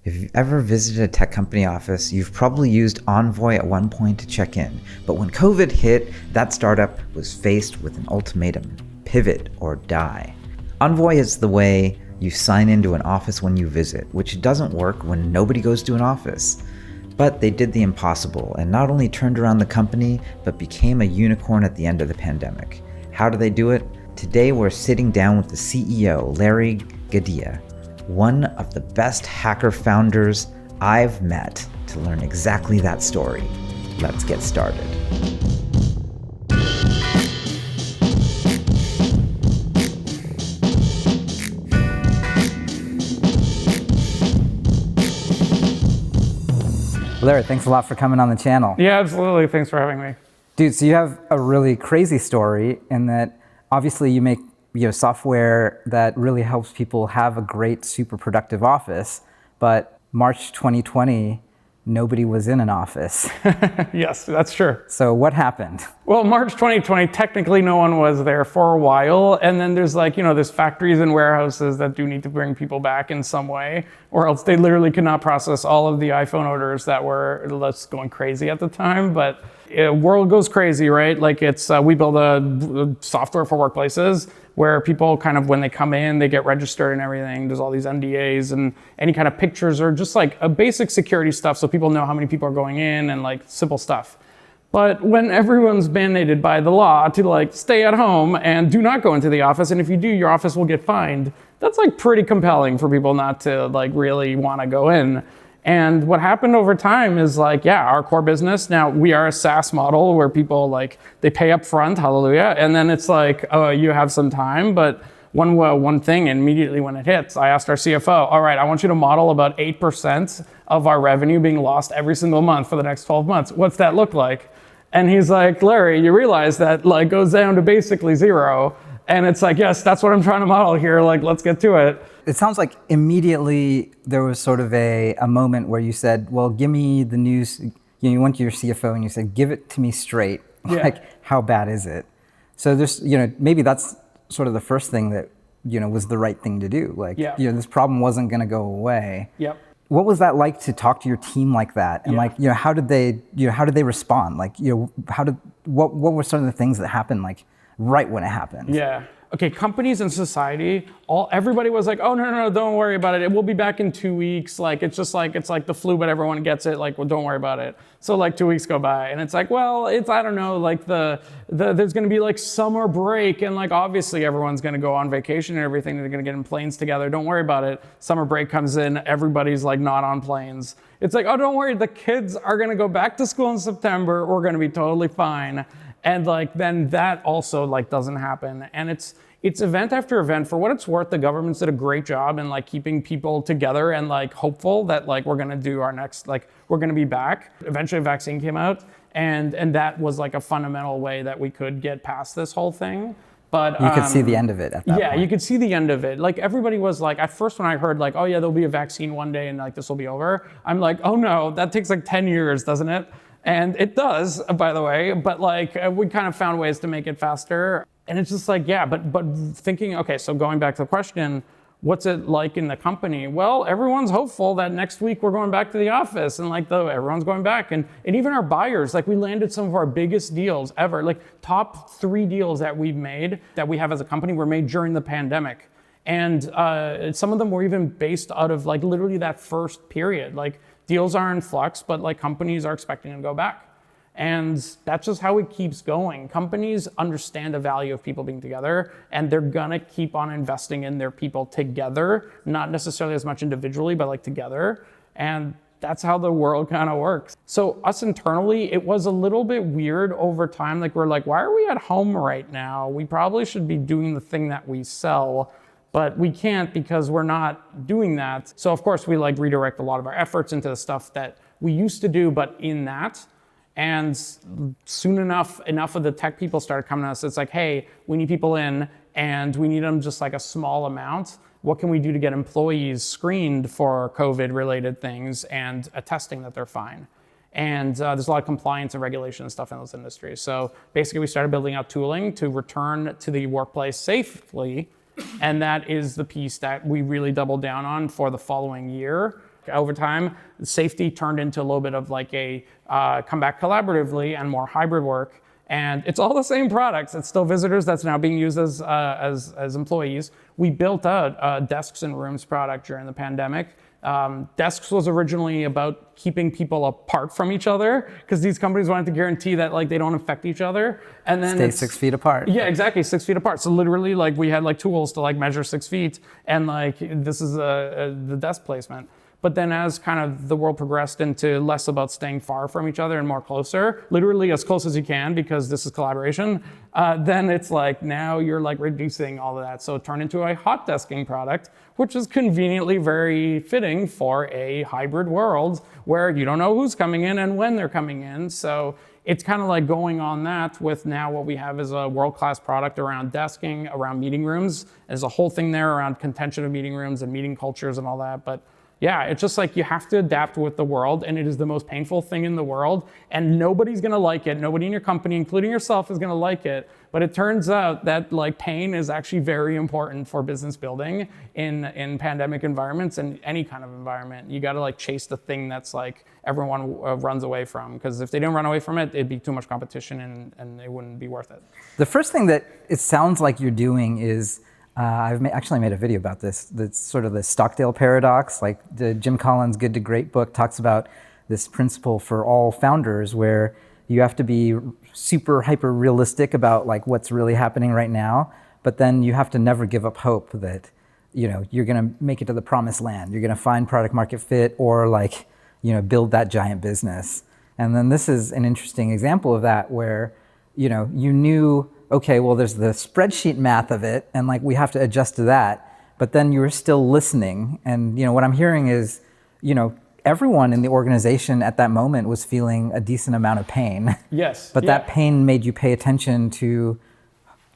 If you've ever visited a tech company office, you've probably used Envoy at one point to check in. But when COVID hit, that startup was faced with an ultimatum: pivot or die. Envoy is the way you sign into an office when you visit, which doesn't work when nobody goes to an office. But they did the impossible and not only turned around the company, but became a unicorn at the end of the pandemic. How do they do it? Today we're sitting down with the CEO, Larry Gadea, one of the best hacker founders I've met, to learn exactly that story. Let's get started. Larry, thanks a lot for coming on the channel. Yeah, absolutely. Thanks for having me. Dude, so you have a really crazy story in that obviously you make software that really helps people have a great, super productive office, but March 2020, nobody was in an office. Yes, that's true. So what happened? Well, March 2020, technically no one was there for a while. And then there's there's factories and warehouses that do need to bring people back in some way, or else they literally could not process all of the iPhone orders that were going crazy at the time. But world goes crazy, right? We build a software for workplaces where people kind of, when they come in, they get registered and everything. There's all these NDAs and any kind of pictures or just like a basic security stuff so people know how many people are going in and like simple stuff. But when everyone's mandated by the law to stay at home and do not go into the office, and if you do, your office will get fined, that's pretty compelling for people not to really want to go in. And what happened over time is our core business, now we are a SaaS model where people they pay up front, hallelujah. And then it's oh, you have some time. But one thing immediately when it hits, I asked our CFO, all right, I want you to model about 8% of our revenue being lost every single month for the next 12 months. What's that look like? And he's like, Larry, you realize that goes down to basically zero. And it's yes, that's what I'm trying to model here. Let's get to it. It sounds like immediately there was sort of a moment where you said, well, give me the news. You went to your CFO and you said, give it to me straight. Yeah. How bad is it? So there's, maybe that's sort of the first thing that, was the right thing to do. This problem wasn't going to go away. Yep. What was that like to talk to your team like that? And how did they respond? What were some of the things that happened right when it happened? Yeah. Okay, companies and society, everybody was like, oh, no, don't worry about it. It will be back in 2 weeks. It's like the flu, but everyone gets it. Well, don't worry about it. So 2 weeks go by and it's I don't know, there's going to be summer break and obviously everyone's going to go on vacation and everything. They're going to get in planes together. Don't worry about it. Summer break comes in. Everybody's not on planes. It's oh, don't worry. The kids are going to go back to school in September. We're going to be totally fine. And then that also doesn't happen. And it's event after event. For what it's worth, the government's did a great job in keeping people together and hopeful that we're gonna do our next, we're gonna be back. Eventually a vaccine came out and that was a fundamental way that we could get past this whole thing. But you could see the end of it at that point. Yeah, you could see the end of it. Everybody was at first when I heard oh yeah, there'll be a vaccine one day and this will be over, I'm oh no, that takes 10 years, doesn't it? And it does, by the way, but we kind of found ways to make it faster. And it's just yeah, but thinking, okay, so going back to the question, what's it like in the company? Well, everyone's hopeful that next week we're going back to the office and everyone's going back. And even our buyers, we landed some of our biggest deals ever, top 3 deals that we've made, that we have as a company, were made during the pandemic. And some of them were even based out of literally that first period. Deals are in flux, but companies are expecting to go back. And that's just how it keeps going. Companies understand the value of people being together, and they're gonna keep on investing in their people together, not necessarily as much individually, but together. And that's how the world kind of works. So us internally, it was a little bit weird over time. We're why are we at home right now? We probably should be doing the thing that we sell, but we can't because we're not doing that. So of course we redirect a lot of our efforts into the stuff that we used to do, but in that. And soon enough of the tech people started coming to us. It's hey, we need people in and we need them just a small amount. What can we do to get employees screened for COVID related things and attesting that they're fine? And there's a lot of compliance and regulation and stuff in those industries. So basically we started building out tooling to return to the workplace safely. And that is the piece that we really doubled down on for the following year. over time, safety turned into a little bit of like a come back collaboratively and more hybrid work. And it's all the same products. It's still visitors that's now being used as employees. We built out a desks and rooms product during the pandemic. Desks was originally about keeping people apart from each other because these companies wanted to guarantee that like they don't affect each other. And then stay 6 feet apart. Yeah, exactly, 6 feet apart. So literally, like we had like tools to like measure 6 feet, and like this is the desk placement. But then as kind of the world progressed into less about staying far from each other and more closer, literally as close as you can because this is collaboration, then it's like now you're like reducing all of that. So it turned into a hot desking product, which is conveniently very fitting for a hybrid world where you don't know who's coming in and when they're coming in. So it's kind of like going on that with now what we have is a world-class product around desking, around meeting rooms. There's a whole thing there around contention of meeting rooms and meeting cultures and all that. But yeah, it's just like you have to adapt with the world, and it is the most painful thing in the world, and nobody's gonna like it. Nobody in your company, including yourself, is gonna like it. But it turns out that like pain is actually very important for business building in pandemic environments and any kind of environment. You gotta like chase the thing that's like everyone runs away from, because if they didn't run away from it, it'd be too much competition and it wouldn't be worth it. The first thing that it sounds like you're doing is actually made a video about this. That's sort of the Stockdale paradox. Like the Jim Collins' Good to Great book talks about this principle for all founders where you have to be super hyper realistic about like what's really happening right now, but then you have to never give up hope that, you know, you're going to make it to the promised land. You're going to find product market fit or like, you know, build that giant business. And then this is an interesting example of that where, you know, you knew, okay, well, there's the spreadsheet math of it, and like we have to adjust to that. But then you were still listening, and you know what I'm hearing is, you know, everyone in the organization at that moment was feeling a decent amount of pain. Yes. But that pain made you pay attention to,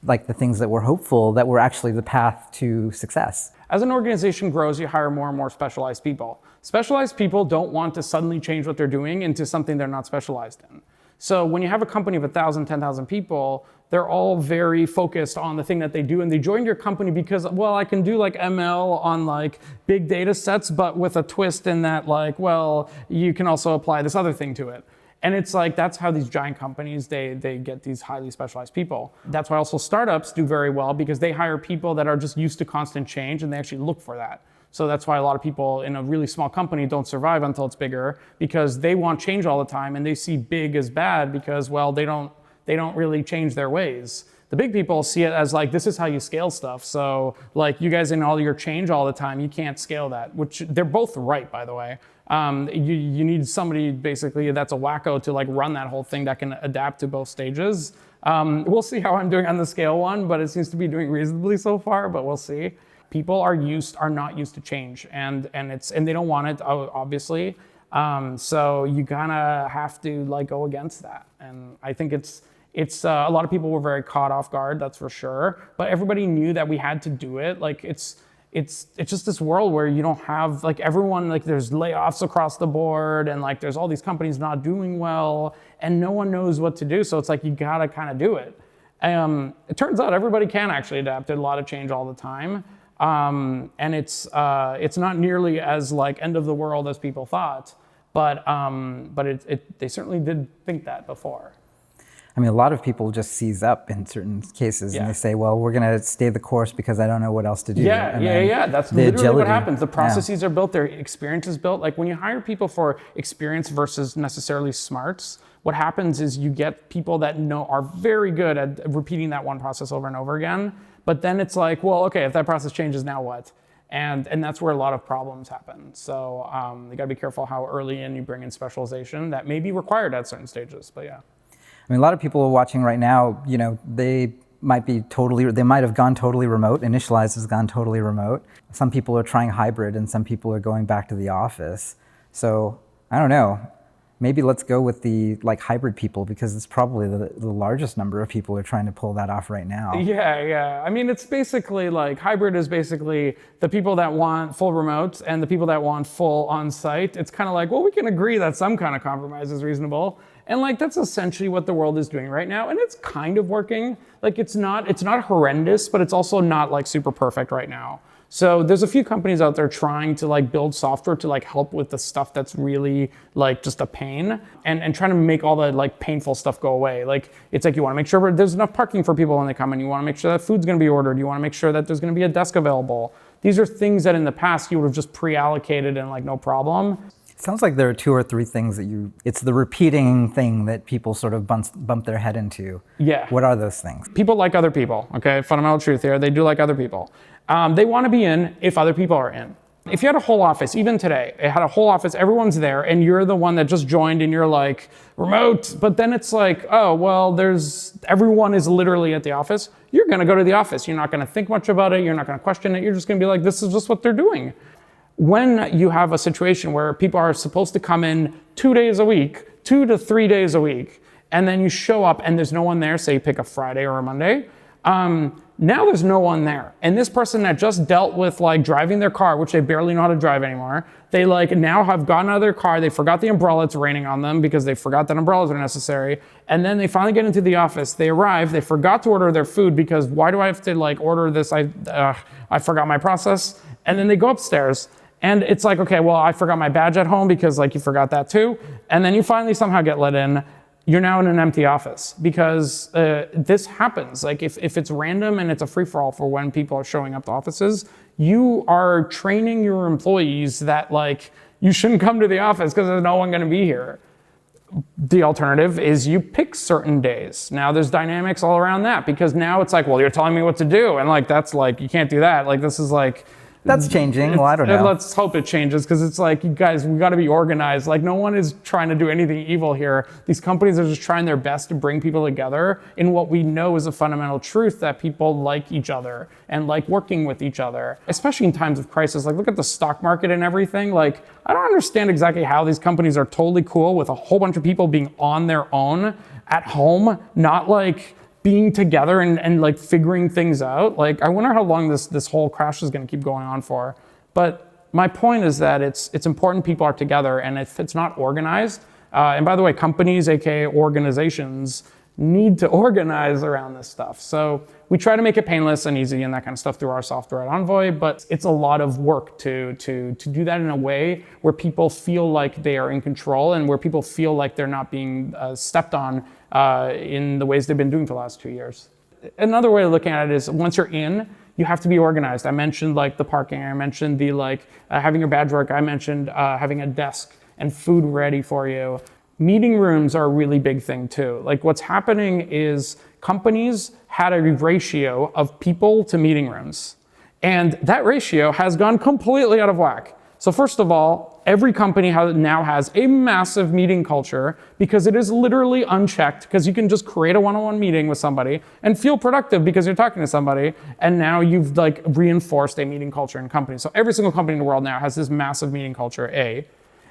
like the things that were hopeful, that were actually the path to success. As an organization grows, you hire more and more specialized people. Specialized people don't want to suddenly change what they're doing into something they're not specialized in. So when you have a company of 1,000, 10,000 people, they're all very focused on the thing that they do, and they joined your company because, well, I can do like ML on like big data sets, but with a twist in that like, well, you can also apply this other thing to it. And it's like, that's how these giant companies, they get these highly specialized people. That's why also startups do very well, because they hire people that are just used to constant change, and they actually look for that. So that's why a lot of people in a really small company don't survive until it's bigger, because they want change all the time, and they see big as bad because, well, they don't really change their ways. The big people see it as like, this is how you scale stuff. So like you guys in all your change all the time, you can't scale that, which they're both right, by the way. You need somebody basically that's a wacko to like run that whole thing that can adapt to both stages. We'll see how I'm doing on the scale one, but it seems to be doing reasonably so far, but we'll see. People are not used to change, and they don't want it, obviously. So you kind of have to like go against that. And I think it's a lot of people were very caught off guard, that's for sure. But everybody knew that we had to do it. Like it's just this world where you don't have like everyone, like there's layoffs across the board, and like there's all these companies not doing well, and no one knows what to do. So it's like you gotta kind of do it. It turns out everybody can actually adapt to a lot of change all the time. And it's not nearly as like end of the world as people thought, but they certainly did think that before. I mean, a lot of people just seize up in certain cases, and they say, well, we're going to stay the course because I don't know what else to do. Yeah. That's literally what happens. The processes are built, their experience is built. Like when you hire people for experience versus necessarily smarts, what happens is you get people that are very good at repeating that one process over and over again. But then it's like, well, okay, if that process changes, now what? And that's where a lot of problems happen. So you gotta be careful how early in you bring in specialization that may be required at certain stages, but yeah. I mean, a lot of people are watching right now, you know, they might have gone totally remote. Initialized has gone totally remote. Some people are trying hybrid, and some people are going back to the office. So I don't know. Maybe let's go with the like hybrid people, because it's probably the largest number of people are trying to pull that off right now. Yeah. I mean, it's basically like hybrid is basically the people that want full remote and the people that want full on-site. It's kind of like, well, we can agree that some kind of compromise is reasonable. And like, that's essentially what the world is doing right now. And it's kind of working. Like, it's not horrendous, but it's also not like super perfect right now. So there's a few companies out there trying to like build software to like help with the stuff that's really like just a pain, and trying to make all the like painful stuff go away. Like it's like you want to make sure there's enough parking for people when they come in. You want to make sure that food's going to be ordered. You want to make sure that there's going to be a desk available. These are things that in the past you would have just pre-allocated and like no problem. It sounds like there are 2 or 3 things that it's the repeating thing that people sort of bump their head into. Yeah. What are those things? People like other people, okay? Fundamental truth here, they do like other people. They want to be in if other people are in. If you had a whole office, even today, it had a whole office, everyone's there, and you're the one that just joined and you're like, remote, but then it's like, oh, well, everyone is literally at the office. You're gonna go to the office. You're not gonna think much about it. You're not gonna question it. You're just gonna be like, this is just what they're doing. When you have a situation where people are supposed to come in 2 days a week, 2 to 3 days a week, and then you show up and there's no one there, say you pick a Friday or a Monday, now there's no one there. And this person that just dealt with like driving their car, which they barely know how to drive anymore, they like now have gotten out of their car, they forgot the umbrella, it's raining on them because they forgot that umbrellas are necessary. And then they finally get into the office, they arrive, they forgot to order their food because why do I have to like order this? I forgot my process. And then they go upstairs and it's like, okay, well, I forgot my badge at home because like you forgot that too. And then you finally somehow get let in. You're now in an empty office because this happens. Like if it's random and it's a free-for-all for when people are showing up to offices, you are training your employees that like you shouldn't come to the office because there's no one going to be here. The alternative is you pick certain days. Now there's dynamics all around that because now it's like, well, you're telling me what to do. And like, that's like, you can't do that. Like, this is like, that's changing. Well, I don't know. Let's hope it changes because it's like, you guys, we got to be organized. Like no one is trying to do anything evil here. These companies are just trying their best to bring people together in what we know is a fundamental truth that people like each other and like working with each other, especially in times of crisis. Like look at the stock market and everything. Like I don't understand exactly how these companies are totally cool with a whole bunch of people being on their own at home, not like being together and like figuring things out. Like I wonder how long this whole crash is going to keep going on for. But my point is that it's important people are together, and if it's not organized, and by the way, companies, aka organizations, need to organize around this stuff. So we try to make it painless and easy and that kind of stuff through our software at Envoy, but it's a lot of work to do that in a way where people feel like they are in control and where people feel like they're not being stepped on in the ways they've been doing for the last 2 years. Another way of looking at it is once you're in, you have to be organized. I mentioned like the parking, I mentioned the like having your badge work, I mentioned having a desk and food ready for you. Meeting rooms are a really big thing too. Like what's happening is companies had a ratio of people to meeting rooms, and that ratio has gone completely out of whack. So first of all, every company now has a massive meeting culture because it is literally unchecked, because you can just create a one-on-one meeting with somebody and feel productive because you're talking to somebody, and now you've like reinforced a meeting culture in companies. So every single company in the world now has this massive meeting culture, A.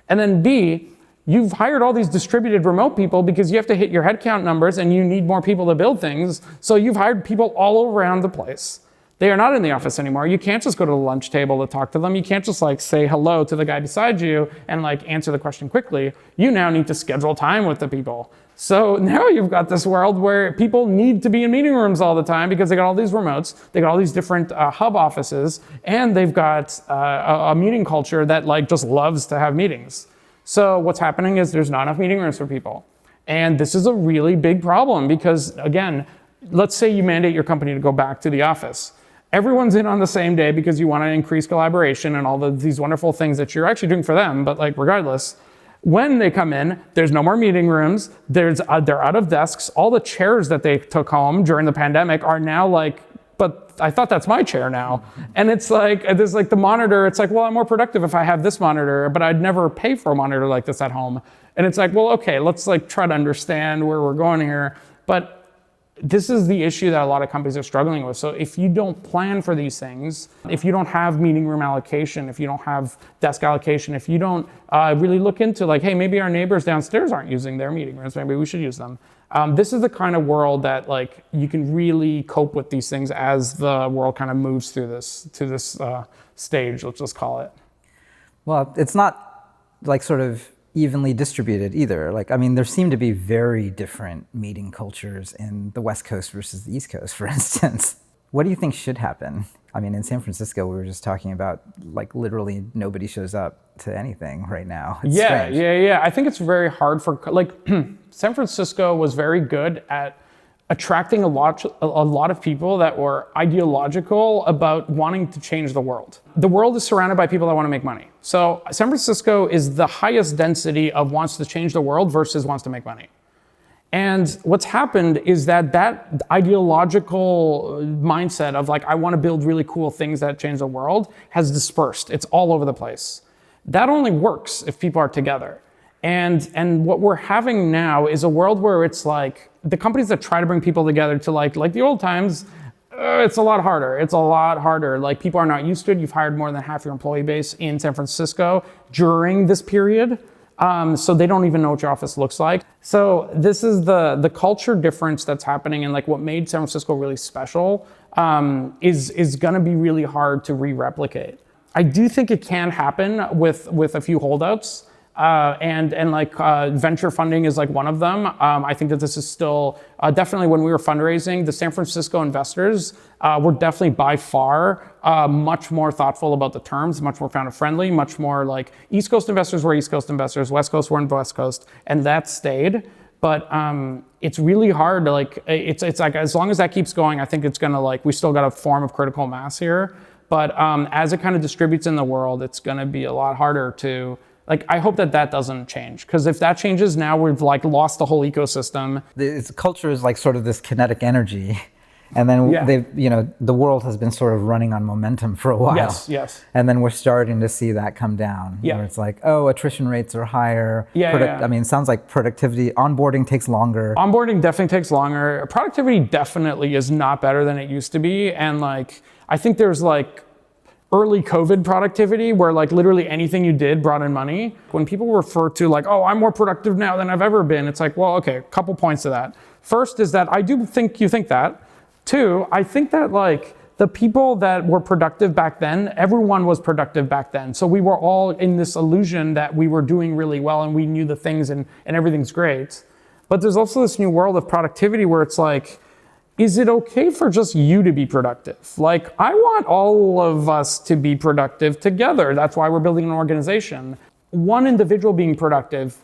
And then B, you've hired all these distributed remote people because you have to hit your headcount numbers and you need more people to build things. So you've hired people all around the place. They are not in the office anymore. You can't just go to the lunch table to talk to them. You can't just like say hello to the guy beside you and like answer the question quickly. You now need to schedule time with the people. So now you've got this world where people need to be in meeting rooms all the time because they got all these remotes, they got all these different hub offices, and they've got a meeting culture that like just loves to have meetings. So what's happening is there's not enough meeting rooms for people. And this is a really big problem because, again, let's say you mandate your company to go back to the office. Everyone's in on the same day because you want to increase collaboration and all these wonderful things that you're actually doing for them, but like regardless, when they come in, there's no more meeting rooms, they're out of desks, all the chairs that they took home during the pandemic are now like, but I thought that's my chair now. And it's like, there's like the monitor, it's like, well, I'm more productive if I have this monitor, but I'd never pay for a monitor like this at home. And it's like, well, okay, let's like try to understand where we're going here. But this is the issue that a lot of companies are struggling with. So if you don't plan for these things, if you don't have meeting room allocation, if you don't have desk allocation, if you don't really look into like, hey, maybe our neighbors downstairs aren't using their meeting rooms, maybe we should use them. This is the kind of world that like you can really cope with these things as the world kind of moves through this stage, let's just call it. Well, it's not like sort of evenly distributed either. Like, I mean, there seem to be very different meeting cultures in the West Coast versus the East Coast, for instance. What do you think should happen? I mean, in San Francisco, we were just talking about like literally nobody shows up to anything right now. It's strange. Yeah. I think it's very hard for like San Francisco was very good at attracting a lot of people that were ideological about wanting to change the world. The world is surrounded by people that want to make money. So San Francisco is the highest density of wants to change the world versus wants to make money. And what's happened is that ideological mindset of like, I want to build really cool things that change the world has dispersed. It's all over the place. That only works if people are together. And what we're having now is a world where it's like the companies that try to bring people together to like the old times, it's a lot harder. It's a lot harder. Like people are not used to it. You've hired more than half your employee base in San Francisco during this period. So they don't even know what your office looks like. So this is the culture difference that's happening, and like what made San Francisco really special is gonna be really hard to re-replicate. I do think it can happen with a few holdouts. And like venture funding is like one of them. I think that this is still definitely when we were fundraising, the San Francisco investors were definitely by far much more thoughtful about the terms, much more founder friendly, much more like East Coast investors were East Coast investors, West Coast were in West Coast, and that stayed. But it's really hard to like, it's like as long as that keeps going, I think it's gonna like, we still got a form of critical mass here. But as it kind of distributes in the world, it's gonna be a lot harder to, like, I hope that doesn't change, because if that changes now, we've like lost the whole ecosystem. Culture is like sort of this kinetic energy, and then the world has been sort of running on momentum for a while. Yes. And then we're starting to see that come down. Yeah. Where it's like, oh, attrition rates are higher. Yeah. I mean, it sounds like productivity, onboarding takes longer. Onboarding definitely takes longer. Productivity definitely is not better than it used to be, and like I think there's like early COVID productivity where like literally anything you did brought in money. When people refer to like, oh, I'm more productive now than I've ever been, it's like, well, okay, a couple points to that. First is that I do think you think that. Two, I think that like the people that were productive back then, everyone was productive back then. So we were all in this illusion that we were doing really well and we knew the things and everything's great. But there's also this new world of productivity where it's like, is it okay for just you to be productive? Like, I want all of us to be productive together. That's why we're building an organization. One individual being productive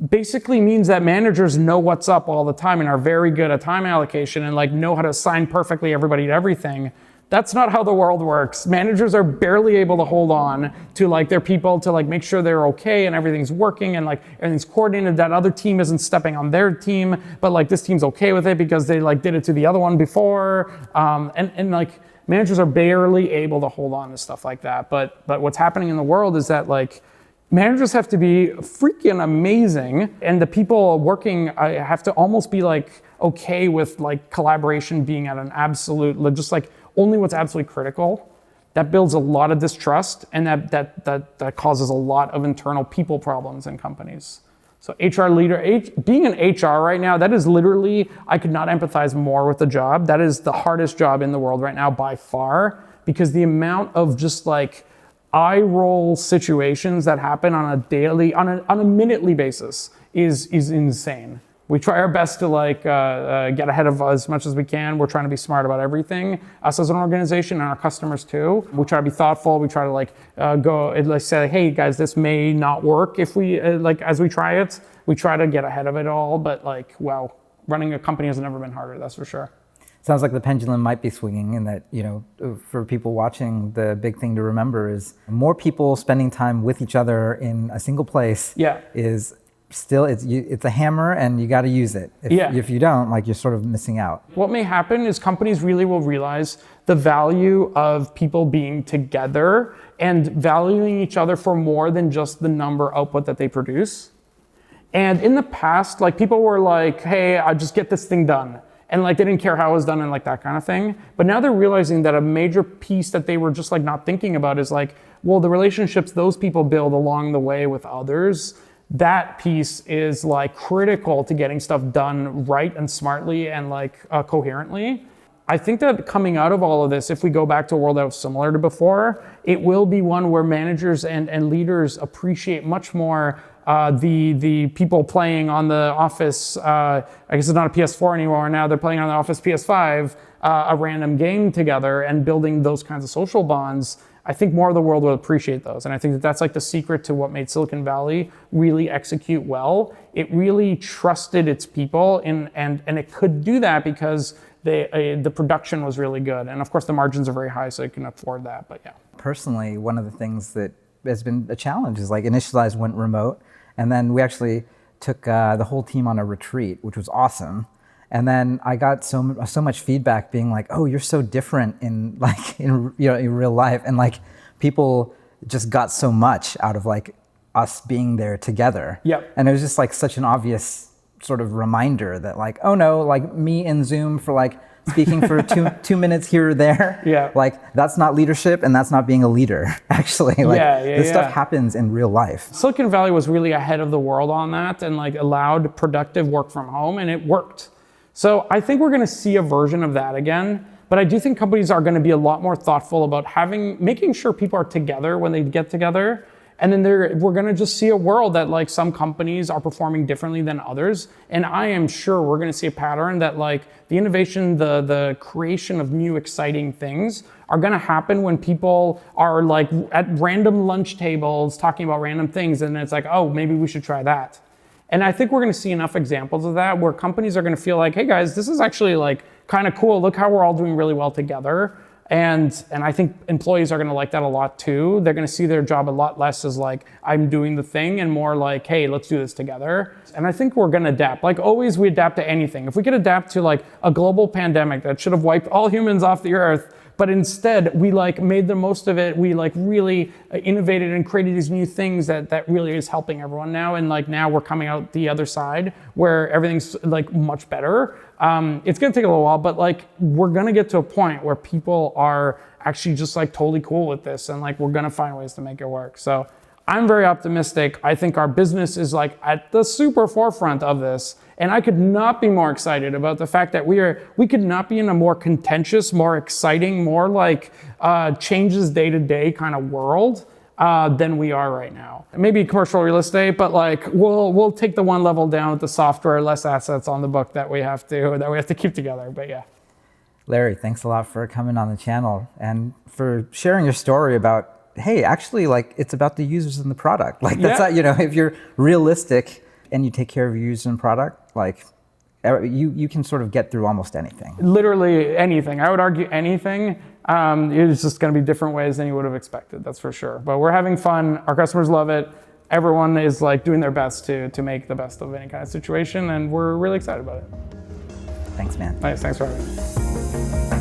basically means that managers know what's up all the time and are very good at time allocation and like know how to assign perfectly everybody to everything. That's not how the world works. Managers are barely able to hold on to like their people to like make sure they're okay and everything's working and like everything's coordinated, that other team isn't stepping on their team, but like this team's okay with it because they like did it to the other one before. And like managers are barely able to hold on to stuff like that. But what's happening in the world is that like managers have to be freaking amazing, and the people working have to almost be like okay with like collaboration being at an absolute, just like only what's absolutely critical. That builds a lot of distrust, and that causes a lot of internal people problems in companies. So HR leader, being an HR right now, that is literally, I could not empathize more with the job. That is the hardest job in the world right now by far, because the amount of just like eye roll situations that happen on a daily, on a minutely basis is insane. We try our best to like get ahead of as much as we can. We're trying to be smart about everything, us as an organization and our customers too. We try to be thoughtful. We try to like go and like say, hey guys, this may not work if we like as we try it. We try to get ahead of it all, but like, wow, running a company has never been harder. That's for sure. Sounds like the pendulum might be swinging, and that, you know, for people watching, the big thing to remember is more people spending time with each other in a single place is still, it's a hammer and you got to use it. If you don't, like, you're sort of missing out. What may happen is companies really will realize the value of people being together and valuing each other for more than just the number output that they produce. And in the past, like, people were like, hey, I just get this thing done. And like, they didn't care how it was done and like that kind of thing. But now they're realizing that a major piece that they were just like not thinking about is like, well, the relationships those people build along the way with others, that piece is like critical to getting stuff done right and smartly and like coherently. I think that coming out of all of this, if we go back to a world that was similar to before, it will be one where managers and leaders appreciate much more the people playing on the Office, I guess it's not a PS4 anymore, now they're playing on the Office PS5, a random game together and building those kinds of social bonds, I think more of the world will appreciate those. And I think that that's like the secret to what made Silicon Valley really execute well. It really trusted its people, and it could do that because the production was really good. And of course the margins are very high, so it can afford that, but yeah. Personally, one of the things that has been a challenge is like Initialized went remote, and then we actually took the whole team on a retreat, which was awesome. And then I got so much feedback being like, "Oh, you're so different in real life," and like people just got so much out of like us being there together. Yep. And it was just like such an obvious sort of reminder that like, oh no, like me in Zoom for like speaking for two minutes here or there. Yeah. Like that's not leadership, and that's not being a leader. Actually, like this stuff happens in real life. Silicon Valley was really ahead of the world on that, and like allowed productive work from home, and it worked. So I think we're going to see a version of that again, but I do think companies are going to be a lot more thoughtful about making sure people are together when they get together. And then we're going to just see a world that like some companies are performing differently than others. And I am sure we're going to see a pattern that like the innovation, the creation of new exciting things are going to happen when people are like at random lunch tables talking about random things. And it's like, oh, maybe we should try that. And I think we're going to see enough examples of that where companies are going to feel like, hey guys, this is actually like kind of cool. Look how we're all doing really well together. And I think employees are going to like that a lot too. They're going to see their job a lot less as like, I'm doing the thing, and more like, hey, let's do this together. And I think we're going to adapt. Like always, we adapt to anything. If we could adapt to like a global pandemic that should have wiped all humans off the earth, but instead we like made the most of it. We like really innovated and created these new things that really is helping everyone now. And like now we're coming out the other side where everything's like much better. It's gonna take a little while, but like we're gonna get to a point where people are actually just like totally cool with this, and like we're gonna find ways to make it work. So I'm very optimistic. I think our business is like at the super forefront of this. And I could not be more excited about the fact that we could not be in a more contentious, more exciting, more like changes day to day kind of world than we are right now. Maybe commercial real estate, but like we'll take the one level down with the software, less assets on the book that we have to keep together. But yeah. Larry, thanks a lot for coming on the channel and for sharing your story about, hey, actually like it's about the users and the product. Like that's not, if you're realistic and you take care of your user and product, like you can sort of get through almost anything. Literally anything. I would argue anything. It's just going to be different ways than you would have expected, that's for sure. But we're having fun. Our customers love it. Everyone is like doing their best to make the best of any kind of situation, and we're really excited about it. Thanks, man. Nice. Thanks for having me.